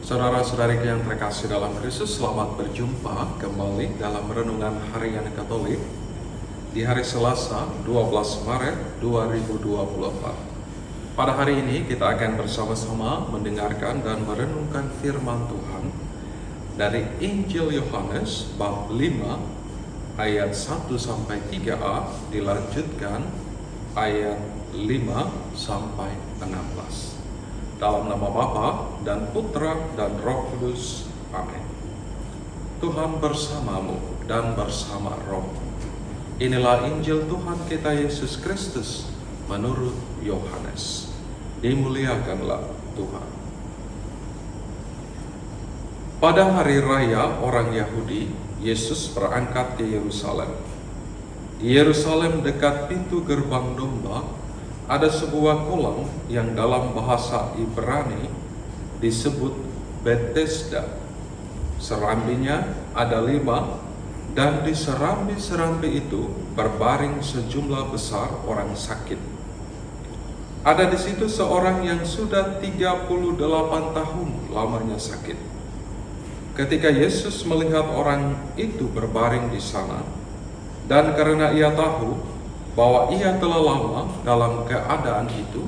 Saudara-saudariku yang terkasih dalam Kristus, selamat berjumpa kembali dalam Renungan Harian Katolik di hari Selasa 12 Maret 2024. Pada hari ini kita akan bersama-sama mendengarkan dan merenungkan firman Tuhan dari Injil Yohanes bab 5 ayat 1-3a, dilanjutkan ayat 5-16. Dalam nama Bapa dan Putra dan Roh Kudus. Amin. Tuhan bersamamu dan bersama roh. Inilah Injil Tuhan kita Yesus Kristus menurut Yohanes. Dimuliakanlah Tuhan. Pada hari raya orang Yahudi, Yesus berangkat ke Yerusalem. Di Yerusalem dekat pintu gerbang domba, ada sebuah kolam yang dalam bahasa Ibrani disebut Bethesda. Serambinya ada 5, dan di serambi-serambi itu berbaring sejumlah besar orang sakit. Ada di situ seorang yang sudah 38 tahun lamanya sakit. Ketika Yesus melihat orang itu berbaring di sana, dan karena ia tahu bahwa ia telah lama dalam keadaan itu,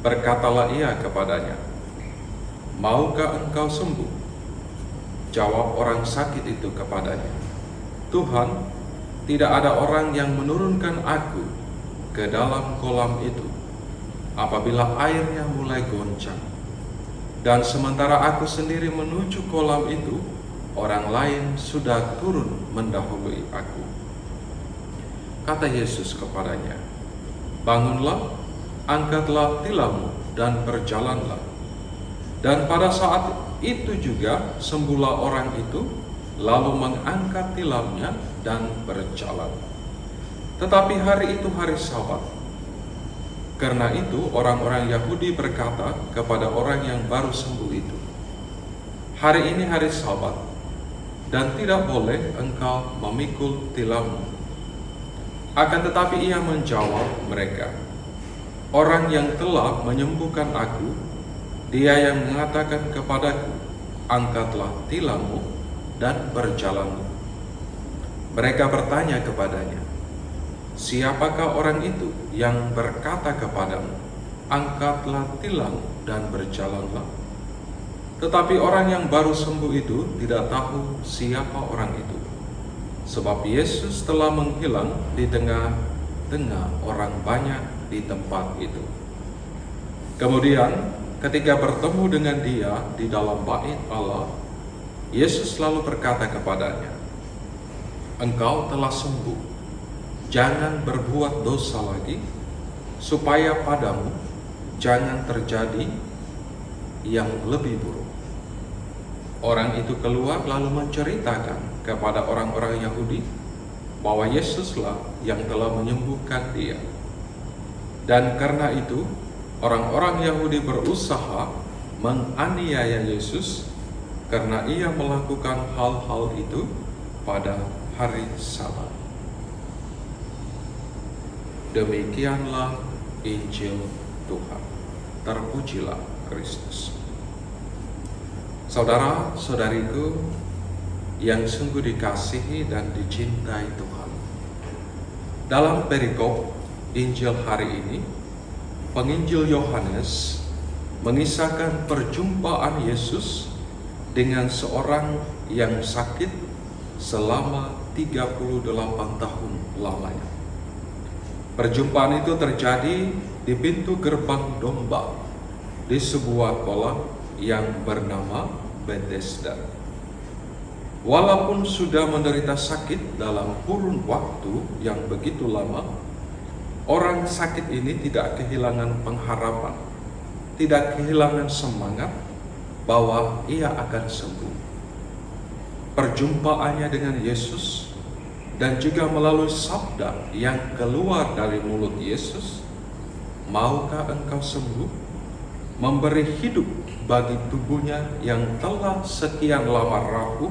berkatalah ia kepadanya, "Maukah engkau sembuh?" Jawab orang sakit itu kepadanya, "Tuhan, tidak ada orang yang menurunkan aku ke dalam kolam itu apabila airnya mulai goncang. Dan sementara aku sendiri menuju kolam itu, orang lain sudah turun mendahului aku." Kata Yesus kepadanya, "Bangunlah, angkatlah tilammu dan berjalanlah." Dan pada saat itu juga sembuhlah orang itu, lalu mengangkat tilamnya dan berjalan. Tetapi hari itu hari Sabat. Karena itu orang-orang Yahudi berkata kepada orang yang baru sembuh itu, "Hari ini hari Sabat, dan tidak boleh engkau memikul tilammu." Akan tetapi ia menjawab mereka, "Orang yang telah menyembuhkan aku, dia yang mengatakan kepadaku, 'Angkatlah tilammu dan berjalanlah.'" Mereka bertanya kepadanya, "Siapakah orang itu yang berkata kepadamu, 'Angkatlah tilammu dan berjalanlah'?" Tetapi orang yang baru sembuh itu tidak tahu siapa orang itu, sebab Yesus telah menghilang di tengah-tengah orang banyak di tempat itu. Kemudian ketika bertemu dengan dia di dalam bait Allah, Yesus lalu berkata kepadanya, "Engkau telah sembuh, jangan berbuat dosa lagi, supaya padamu jangan terjadi yang lebih buruk." Orang itu keluar lalu menceritakan kepada orang-orang Yahudi bahwa Yesuslah yang telah menyembuhkan dia. Dan karena itu orang-orang Yahudi berusaha menganiaya Yesus karena ia melakukan hal-hal itu pada hari Sabat. Demikianlah Injil Tuhan. Terpujilah Kristus. Saudara-saudariku yang sungguh dikasihi dan dicintai Tuhan, dalam perikop Injil hari ini, penginjil Yohanes mengisahkan perjumpaan Yesus dengan seorang yang sakit selama 38 tahun lamanya. Perjumpaan itu terjadi di pintu gerbang domba di sebuah kolam yang bernama Bethesda. Walaupun sudah menderita sakit dalam kurun waktu yang begitu lama, orang sakit ini tidak kehilangan pengharapan, tidak kehilangan semangat bahwa ia akan sembuh. Perjumpaannya dengan Yesus dan juga melalui sabda yang keluar dari mulut Yesus, "Maukah engkau sembuh?" memberi hidup bagi tubuhnya yang telah sekian lama rapuh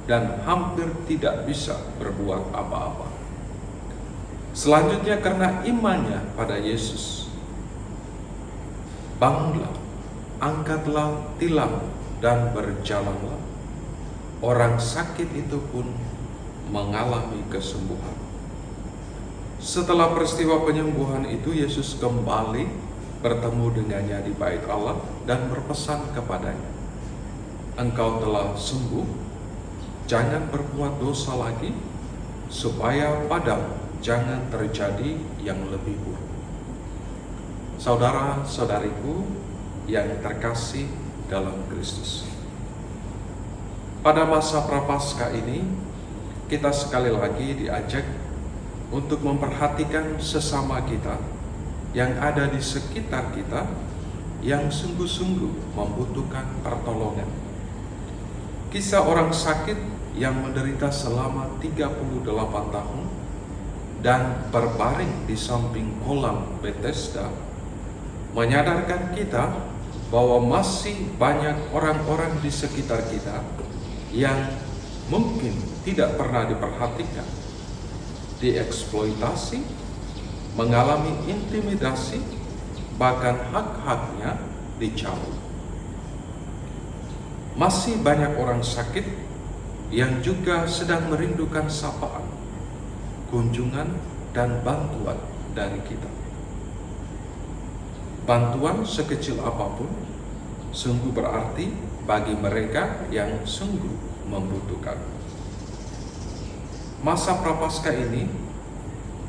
dan hampir tidak bisa berbuat apa-apa. Selanjutnya karena imannya pada Yesus, bangunlah, angkatlah tilam dan berjalanlah. Orang sakit itu pun mengalami kesembuhan. Setelah peristiwa penyembuhan itu, Yesus kembali bertemu dengannya di bait Allah dan berpesan kepadanya, "Engkau telah sembuh, jangan berbuat dosa lagi, supaya padamu jangan terjadi yang lebih buruk." Saudara-saudariku yang terkasih dalam Kristus, pada masa Prapaskah ini kita sekali lagi diajak untuk memperhatikan sesama kita yang ada di sekitar kita yang sungguh-sungguh membutuhkan pertolongan. Kisah orang sakit yang menderita selama 38 tahun dan berbaring di samping kolam Bethesda menyadarkan kita bahwa masih banyak orang-orang di sekitar kita yang mungkin tidak pernah diperhatikan, dieksploitasi, mengalami intimidasi, bahkan hak-haknya dicabut. Masih banyak orang sakit yang juga sedang merindukan sapaan, kunjungan, dan bantuan dari kita. Bantuan sekecil apapun sungguh berarti bagi mereka yang sungguh membutuhkan. Masa Prapaskah ini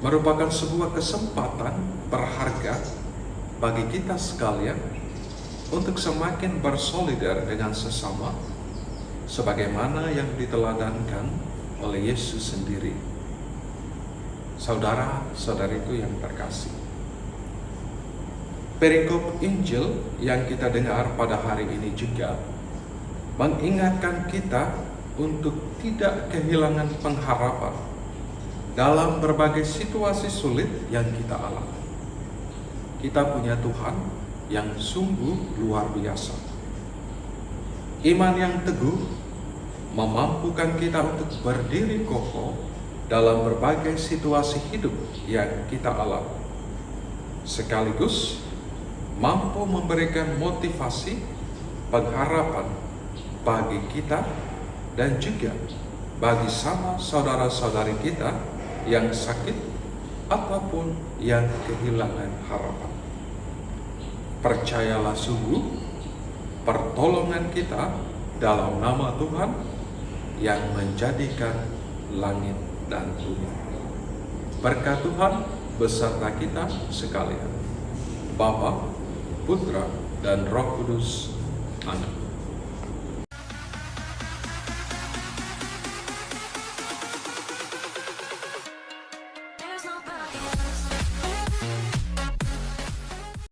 merupakan sebuah kesempatan berharga bagi kita sekalian untuk semakin bersolidar dengan sesama sebagaimana yang diteladankan oleh Yesus sendiri. Saudara-saudariku yang terkasih, perikop Injil yang kita dengar pada hari ini juga mengingatkan kita untuk tidak kehilangan pengharapan dalam berbagai situasi sulit yang kita alami. Kita punya Tuhan yang sungguh luar biasa. Iman yang teguh memampukan kita untuk berdiri kokoh dalam berbagai situasi hidup yang kita alami, sekaligus mampu memberikan motivasi, pengharapan bagi kita dan juga bagi sama saudara-saudari kita yang sakit ataupun yang kehilangan harapan. Percayalah sungguh, pertolongan kita dalam nama Tuhan yang menjadikan langit dan bumi. Berkat Tuhan beserta kita sekalian. Bapa, Putra, dan Roh Kudus. Amin.